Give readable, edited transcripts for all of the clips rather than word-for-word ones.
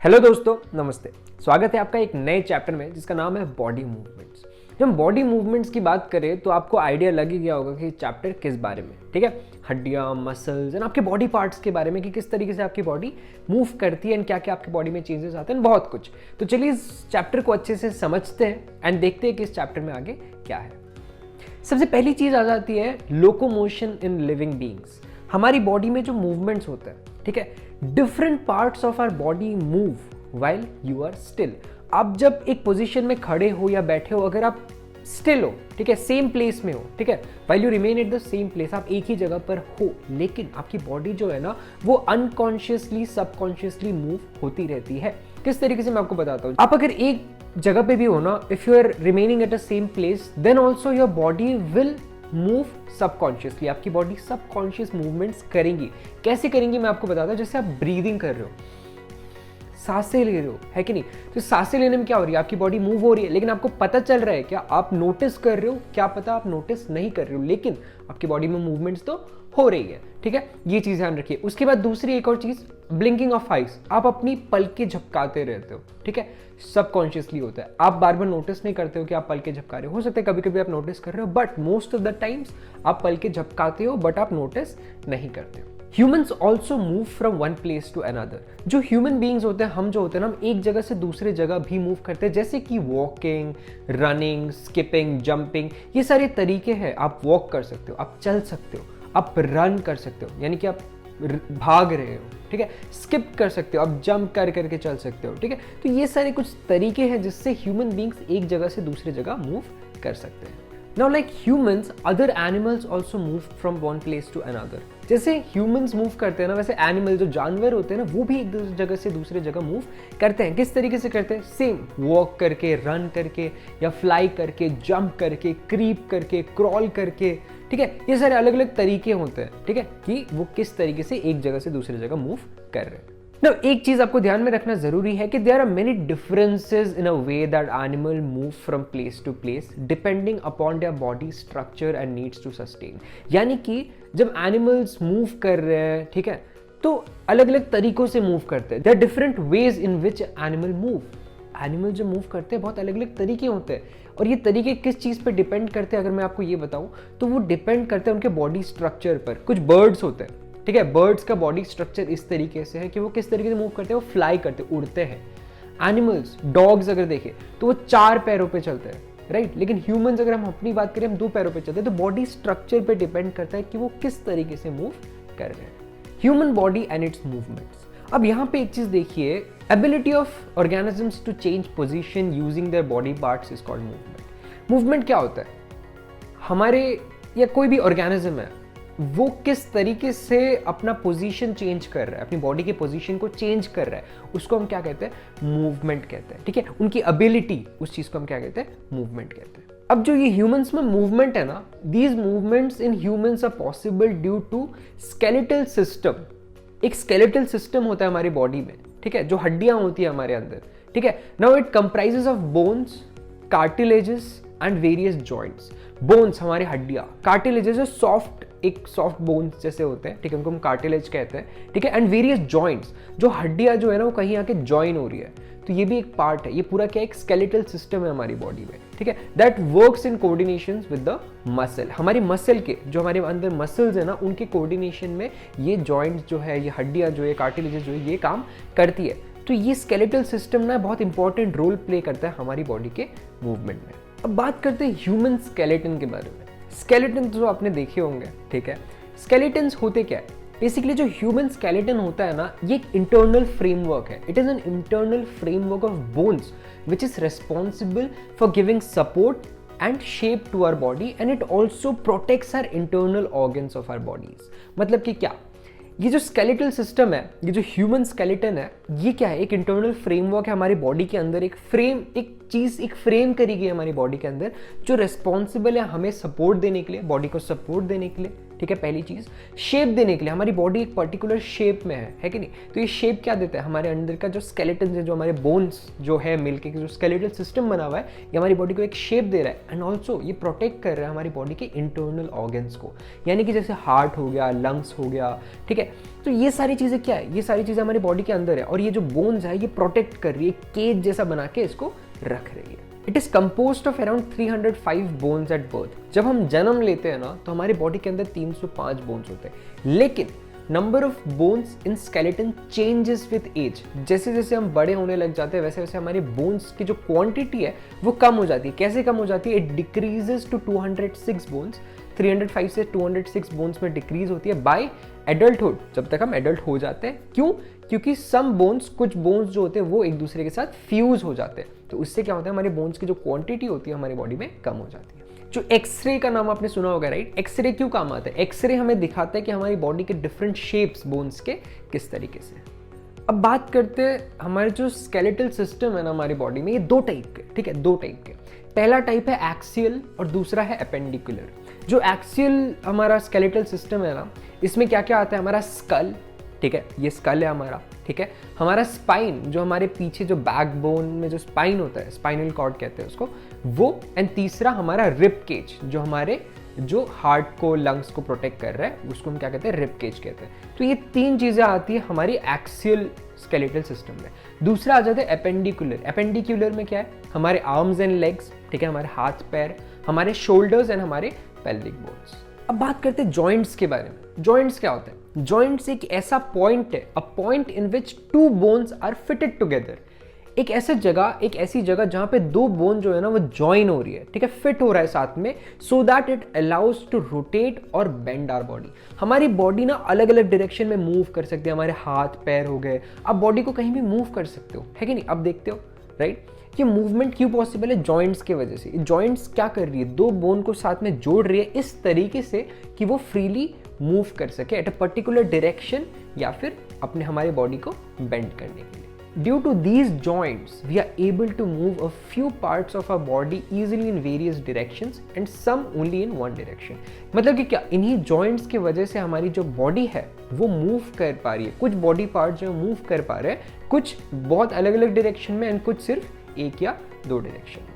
Hello दोस्तों, नमस्ते। स्वागत है आपका एक नए चैप्टर में जिसका नाम है बॉडी मूवमेंट्स। जब हम बॉडी मूवमेंट्स की बात करें तो आपको आइडिया लग ही गया होगा कि चैप्टर किस बारे में, ठीक है। हड्डियाँ, मसल्स एंड आपके बॉडी पार्ट्स के बारे में कि किस तरीके से आपकी बॉडी मूव करती है एंड क्या क्या आपकी बॉडी में चेंजेस आते हैं, बहुत कुछ। तो चलिए इस चैप्टर को अच्छे से समझते हैं एंड देखते हैं कि इस चैप्टर में आगे क्या है। सबसे पहली चीज़ आ जाती है लोकोमोशन इन लिविंग बींग्स। हमारी बॉडी में जो मूवमेंट्स होते हैं, ठीक है, different parts of our body move while you are still. आप जब एक पोजीशन में खड़े हो या बैठे हो, अगर आप स्टिल हो, ठीक है, सेम प्लेस में हो, ठीक है, while you remain at the same place, आप एक ही जगह पर हो, लेकिन आपकी बॉडी जो है ना वो अनकॉन्शियसली सबकॉन्शियसली मूव होती रहती है। किस तरीके से मैं आपको बताता हूँ। आप अगर एक जगह पे भी हो ना, if you are remaining at a same place, then also your body will move subconsciously. आपकी बॉडी सबकॉन्शियस मूवमेंट्स करेंगी। कैसे करेंगी मैं आपको बताता हूँ। जैसे आप ब्रीदिंग कर रहे हो, सांसें ले रहे हो, है कि नहीं, तो सांसें लेने में क्या हो रही है, आपकी बॉडी मूव हो रही है, लेकिन आपको पता चल रहा है क्या, आप नोटिस कर रहे हो, क्या पता आप नोटिस नहीं कर रहे हो, लेकिन आपकी बॉडी में मूवमेंट्स तो हो रही है, ठीक है। ये चीज ध्यान रखिए। उसके बाद दूसरी एक और चीज, ब्लिंकिंग ऑफ आइज। आप अपनी पलकें झपकाते रहते हो, ठीक है, सबकॉन्शियसली होता है। आप बार बार नोटिस नहीं करते हो कि आप पलकें झपका रहे हो सकता है कभी कभी आप नोटिस कर रहे हो, but most of the times आप पलकें झपकाते हो बट आप नोटिस नहीं करते हो। Humans also move from one place to another. जो ह्यूमन बींग्स होते हैं, हम जो होते हैं ना, हम एक जगह से दूसरे जगह भी मूव करते हैं, जैसे कि वॉकिंग, रनिंग, स्किपिंग, जंपिंग। ये सारे तरीके हैं। आप वॉक कर सकते हो, आप चल सकते हो, आप रन कर सकते हो, यानी कि आप भाग रहे हो, ठीक है, स्किप कर सकते हो, आप जंप कर करके चल सकते हो, ठीक है। तो ये सारे कुछ तरीके हैं जिससे ह्यूमन बींग्स एक जगह से दूसरी जगह मूव कर सकते हैं। Now like humans, other animals also move from one place to another. जैसे humans मूव करते हैं ना, वैसे एनिमल जो जानवर होते हैं ना, वो भी एक जगह से दूसरे जगह मूव करते हैं। किस तरीके से करते हैं? सेम, वॉक करके, रन करके, या फ्लाई करके, जंप करके, क्रीप करके, क्रॉल करके, ठीक है। ये सारे अलग अलग तरीके होते हैं, ठीक है, कि वो किस तरीके से एक जगह से दूसरी जगह मूव कर रहे हैं। Now, एक चीज आपको ध्यान में रखना जरूरी है कि there are many differences in a way that animal move from place to place depending upon their body structure and needs to sustain. यानी कि जब एनिमल्स मूव कर रहे हैं, ठीक है, तो अलग अलग तरीकों से मूव करते हैं। There are different ways in which animal move. Animal जो मूव करते हैं बहुत अलग अलग तरीके होते हैं, और ये तरीके किस चीज़ पे डिपेंड करते हैं अगर मैं आपको ये बताऊं तो वो डिपेंड करते हैं उनके बॉडी स्ट्रक्चर पर। कुछ बर्ड्स होते हैं, ठीक है, बर्ड्स का बॉडी स्ट्रक्चर इस तरीके से है कि वो किस तरीके से मूव करते हैं, वो फ्लाई करते हैं, उड़ते हैं। एनिमल्स, डॉग्स अगर देखें तो वो 4 पैरों पे चलते हैं, राइट, लेकिन ह्यूमंस अगर हम अपनी बात करें, हम 2 पैरों पे चलते हैं। तो बॉडी स्ट्रक्चर पे डिपेंड करता है कि वो किस तरीके से मूव कर रहे हैं। Human body and its movements. अब यहाँ पे एक चीज देखिए, ability of organisms to change position using their body parts is called movement. Movement क्या होता है? हमारे या कोई भी ऑर्गेनिज्म है, वो किस तरीके से अपना पोजीशन चेंज कर रहा है, अपनी बॉडी के पोजीशन को चेंज कर रहा है, उसको हम क्या कहते हैं? मूवमेंट कहते हैं, ठीक है। उनकी एबिलिटी, उस चीज को हम क्या कहते हैं? मूवमेंट कहते हैं। अब जो ये ह्यूमंस में मूवमेंट है ना, these movements in humans are possible due to skeletal system. एक स्केलेटल सिस्टम होता है हमारी बॉडी में, ठीक है, जो हड्डियां होती है हमारे अंदर, ठीक है। Now it comprises of bones, cartilages and various joints. Bones हमारे हड्डियां, कार्टिलेजेस सॉफ्ट, एक सॉफ्ट बोन्स जैसे होते हैं, ठीक है, उनको हम कार्टिलेज कहते हैं, ठीक है, एंड वेरियस जॉइंट्स, जो हड्डियां जो है ना वो कहीं आके ज्वाइन हो रही है, तो ये भी एक पार्ट है। ये पूरा क्या, एक स्केलेटल सिस्टम है हमारी बॉडी में, ठीक है, that works in coordination with the muscle. हमारी मसल के, जो हमारे अंदर मसल्स है ना, उनके कोऑर्डिनेशन में ये जॉइंट्स जो है, ये हड्डियां जो है, कार्टिलेजेस जो है, ये काम करती है। तो ये स्केलेटल सिस्टम ना बहुत इंपॉर्टेंट रोल प्ले करता है हमारी बॉडी के मूवमेंट में। अब बात करते हैं ह्यूमन स्केलेटन के बारे में। स्केलेटन जो आपने देखे होंगे, ठीक है, स्केलेटन्स होते क्या है? बेसिकली जो ह्यूमन स्केलेटन होता है ना, ये एक इंटरनल फ्रेमवर्क है। It is an internal framework of bones which is responsible for giving support and shape to our body, and it also protects our internal organs of our bodies. मतलब कि क्या, ये जो स्केलेटल सिस्टम है, ये जो human skeleton है, ये क्या है? एक इंटरनल फ्रेमवर्क है हमारी बॉडी के अंदर। एक फ्रेम, एक चीज, एक फ्रेम करी गई हमारी बॉडी के अंदर, जो रेस्पॉन्सिबल है हमें सपोर्ट देने के लिए, बॉडी को सपोर्ट देने के लिए, ठीक है, पहली चीज़ शेप देने के लिए, हमारी बॉडी एक पर्टिकुलर शेप में है कि नहीं, तो ये शेप क्या देता है, हमारे अंदर का जो स्केलेटन है, जो हमारे बोन्स जो है मिलके जो स्केलेटल सिस्टम बना हुआ है, ये हमारी बॉडी को एक शेप दे रहा है। एंड ऑल्सो ये प्रोटेक्ट कर रहा है हमारी बॉडी के इंटरनल ऑर्गन्स को, यानी कि जैसे हार्ट हो गया, लंग्स हो गया, ठीक है। तो ये सारी चीज़ें क्या है, ये सारी चीज़ें हमारी बॉडी के अंदर है, और ये जो बोन्स है ये प्रोटेक्ट कर रही है, केज जैसा बना के इसको रख रही है। It is composed of around 305 bones at birth. जब हम जन्म लेते हैं ना, तो हमारी बॉडी के अंदर 305 बोन्स होते हैं, लेकिन number of bones in skeleton changes with age. जैसे जैसे हम बड़े होने लग जाते हैं, वैसे वैसे हमारे बोन्स की जो क्वांटिटी है वो कम हो जाती है। कैसे कम हो जाती है? इट डिक्रीजेस टू 206 बोन्स, 305 से 206 बोन्स में डिक्रीज होती है बाय एडल्टहुड, जब तक हम एडल्ट हो जाते हैं। क्यों? क्योंकि सम बोन्स, कुछ बोन्स जो होते हैं वो एक दूसरे के साथ फ्यूज हो जाते हैं, तो उससे क्या होता है, हमारे बोन्स की जो क्वांटिटी होती है हमारी बॉडी में कम हो जाती है। जो एक्सरे का नाम आपने सुना होगा, राइट? एक्सरे क्यों काम आता है? एक्सरे हमें दिखाता है कि हमारी बॉडी के डिफरेंट शेप्स बोन्स के किस तरीके से। अब बात करते हैं हमारे जो स्केलेटल सिस्टम है ना हमारी बॉडी में, ये दो टाइप के, ठीक है, दो टाइप के। पहला टाइप है एक्सियल और दूसरा है एपेंडिकुलर। जो एक्सियल हमारा स्केलेटल सिस्टम है ना, इसमें क्या क्या आता है? हमारा स्कल, ठीक है, ये स्कल है हमारा, ठीक है, हमारा स्पाइन, जो हमारे पीछे जो बैकबोन में जो स्पाइन होता है, स्पाइनल कॉर्ड कहते हैं उसको, वो। एंड तीसरा हमारा रिब केज, जो हमारे जो हार्ट को, लंग्स को प्रोटेक्ट कर रहा है, उसको हम क्या कहते हैं? रिब केज कहते हैं। तो ये तीन चीज़ें आती है हमारी एक्सियल स्केलेटल सिस्टम में। दूसरा आ जाता है एपेंडिकुलर। एपेंडिकुलर में क्या है? हमारे आर्म्स एंड लेग्स, ठीक है, हमारे हाथ पैर, हमारे शोल्डर्स एंड हमारे पेल्विक बोन्स। अब बात करते हैं जॉइंट्स के बारे में। जॉइंट्स क्या होते हैं? जॉइंट्स एक ऐसा पॉइंट है, a point in which two bones are fitted together. एक ऐसी जगह जहां पे दो बोन जो है ना वो ज्वाइन हो रही है, ठीक है, फिट हो रहा है साथ में, so that it allows to rotate और बेंड आवर बॉडी। हमारी बॉडी ना अलग अलग डायरेक्शन में मूव कर सकती है। हमारे हाथ पैर हो गए, आप बॉडी को कहीं भी मूव कर सकते हो, है कि नहीं? अब देखते हो, राइट? ये मूवमेंट क्यों पॉसिबल है? जॉइंट्स की वजह से। जॉइंट्स क्या कर रही है? दो बोन को साथ में जोड़ रही है इस तरीके से कि वो फ्रीली मूव कर सके एट अ पर्टिकुलर डायरेक्शन, या फिर अपने हमारे बॉडी को बेंड करने के लिए। Due to these joints, we are able to move a few parts of our body easily in various directions and some only in one direction. मतलब कि क्या, इन्हीं joints की वजह से हमारी जो बॉडी है वो मूव कर पा रही है। कुछ बॉडी पार्ट जो मूव कर पा रहे हैं, कुछ बहुत अलग अलग डायरेक्शन में एंड कुछ सिर्फ एक या दो डायरेक्शन में।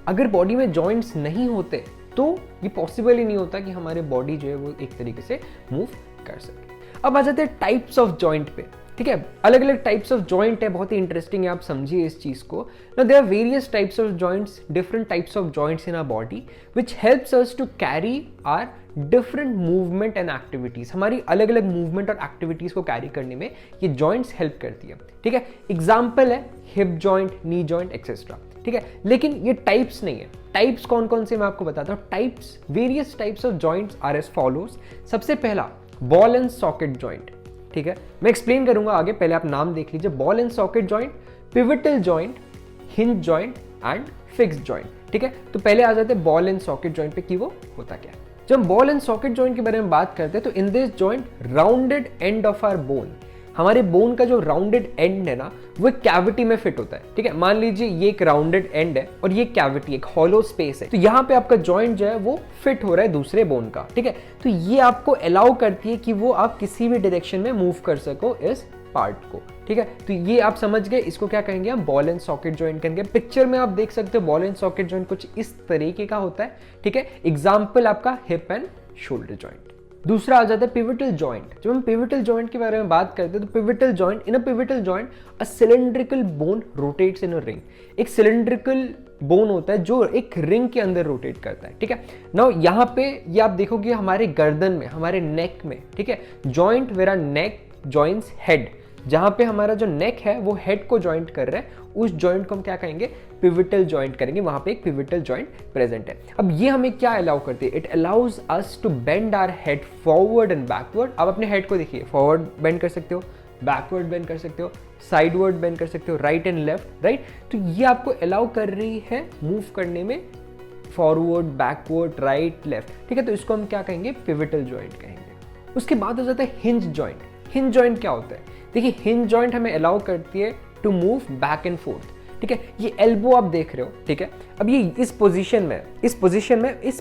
अगर बॉडी में जॉइंट्स नहीं होते तो ये पॉसिबल ही नहीं होता कि हमारे बॉडी जो है वो एक तरीके से मूव कर सके। अब आ जाते हैं टाइप्स ऑफ जॉइंट पे, ठीक है। अलग अलग टाइप्स ऑफ जॉइंट है, बहुत ही इंटरेस्टिंग है, आप समझिए इस चीज को। Now there are various types of joints, different types of joints in our body which helps us to carry our different movement and activities. हमारी अलग अलग मूवमेंट और एक्टिविटीज को कैरी करने में ये जॉइंट्स हेल्प करती है, ठीक है। एग्जाम्पल है hip joint, knee joint etcetera, ठीक है। लेकिन ये टाइप्स नहीं है। टाइप्स कौन कौन से मैं आपको बताता हूँ। Types, various types of joints are as follows. सबसे पहला बॉल एंड सॉकेट जॉइंट, ठीक है, मैं एक्सप्लेन करूंगा आगे, पहले आप नाम देख लीजिए। Ball and socket joint, pivotal joint, hinge joint and fixed joint, ठीक है। तो पहले आ जाते हैं बॉल एंड सॉकेट जॉइंट पे कि वो होता क्या है। जब बॉल एंड सॉकेट जॉइंट के बारे में बात करते हैं तो in this joint rounded end of our bone, हमारे बोन का जो राउंडेड एंड है ना वो एक कैविटी में फिट होता है, ठीक है। मान लीजिए ये एक राउंडेड एंड है और ये कैविटी, एक हॉलो स्पेस है, तो यहाँ पे आपका जॉइंट जो है वो फिट हो रहा है दूसरे बोन का, ठीक है। तो ये आपको अलाउ करती है कि वो आप किसी भी डायरेक्शन में मूव कर सको इस पार्ट को, ठीक है। तो ये आप समझ गए, इसको क्या कहेंगे हम? बॉल एंड सॉकेट जॉइंट कहेंगे। पिक्चर में आप देख सकते हो बॉल एंड सॉकेट जॉइंट कुछ इस तरीके का होता है, ठीक है। एग्जाम्पल आपका हिप एंड शोल्डर जॉइंट। दूसरा आ जाता है पिवटल जॉइंट। जब हम पिवटल जॉइंट के बारे में बात करते हैं तो pivotal joint, in a pivotal joint a cylindrical bone rotates in a ring. एक सिलिंड्रिकल बोन होता है जो एक रिंग के अंदर रोटेट करता है, ठीक है। नाउ यहाँ पे ये आप देखोगे हमारे गर्दन में, हमारे नेक में, ठीक है, joint where are neck joints head, जहां पे हमारा जो नेक है वो हेड को जॉइंट कर रहा है, उस जॉइंट को हम क्या कहेंगे? पिवटल जॉइंट करेंगे। वहां पे एक पिवटल जॉइंट प्रेजेंट है। अब ये हमें क्या अलाउ करती है? It allows us to bend our head forward and backward. आप अपने हेड को देखिए, फॉरवर्ड बेंड कर सकते हो, बैकवर्ड बेंड कर सकते हो, साइडवर्ड बेंड कर सकते हो, राइट एंड लेफ्ट, राइट। तो ये आपको अलाउ कर रही है मूव करने में, फॉरवर्ड, बैकवर्ड, राइट, लेफ्ट, ठीक है। तो इसको हम क्या कहेंगे? पिवटल जॉइंट कहेंगे। उसके बाद हो जाता है हिंज जॉइंट। हिंज जॉइंट क्या होता है? देखिए, हिंज जॉइंट हमें अलाउ करती है to move back and forth, ठीक है। ये एल्बो आप देख रहे हो, ठीक है। अब ये इस पोजीशन में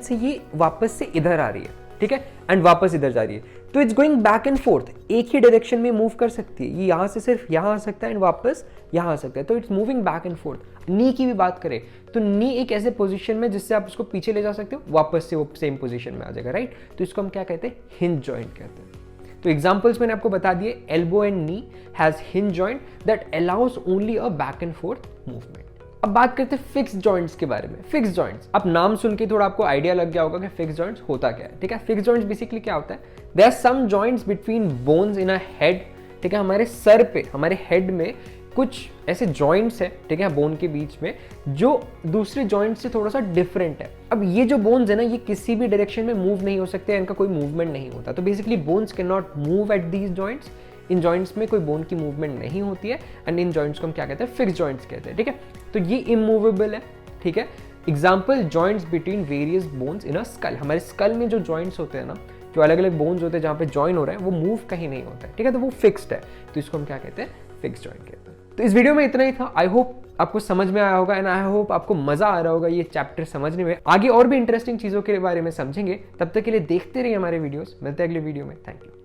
से ये वापस से इधर आ रही है, ठीक है, एंड वापस इधर जा रही है, तो it's going back and fourth, एक ही डायरेक्शन में मूव कर सकती है। ये यहाँ से सिर्फ यहाँ आ सकता है एंड वापस यहाँ आ सकता है, तो it's moving back and forth. Knee की भी बात करें तो नी एक ऐसे पोजीशन में जिससे आप उसको पीछे ले जा सकते हो, वापस से वो सेम पोजीशन में आ जाएगा, राइट। तो इसको हम क्या कहते हैं, हिंज जॉइंट कहते हैं। तो एग्जांपल्स मैंने आपको बता दिए, elbow and knee has hinge joint that allows only a back and fourth movement. अब बात करते हैं फिक्स जॉइंट्स के बारे में। फिक्स जॉइंट्स, अब नाम सुन के थोड़ा आपको आइडिया लग गया होगा कि फिक्स जॉइंट्स होता क्या है, ठीक है। फिक्स जॉइंट्स बेसिकली क्या होता है, there are some joints between bones in a head, ठीक है। हमारे सर पे, हमारे हेड में कुछ ऐसे जॉइंट्स है, ठीक है, बोन के बीच में, जो दूसरे जॉइंट से थोड़ा सा डिफरेंट है। अब ये जो बोन्स है ना, ये किसी भी डायरेक्शन में मूव नहीं हो सकते, इनका कोई मूवमेंट नहीं होता। तो basically bones can not move at these joints, in joints में कोई बोन की मूवमेंट नहीं होती है, एंड इन जॉइंट्स को हम क्या कहते हैं, फिक्स जॉइंट्स कहते हैं, ठीक है। तो ये इमूवेबल है, ठीक है। Example, joints between various bones in a skull. हमारे स्कल में जो जॉइंट्स होते हैं ना, जो अलग अलग बोन्स होते हैं जहाँ पे जॉइन हो रहे हैं, वो मूव कहीं नहीं होता है, ठीक है, तो वो फिक्स्ड है, तो इसको हम क्या कहते हैं, फिक्स जॉइंट कहते हैं। तो इस वीडियो में इतना ही था। आई होप आपको समझ में आया होगा एंड आई होप आपको मजा आ रहा होगा ये चैप्टर समझने में। आगे और भी इंटरेस्टिंग चीजों के बारे में समझेंगे, तब तक के लिए देखते रहिए हमारे वीडियोस। मिलते हैं अगले वीडियो में, थैंक यू।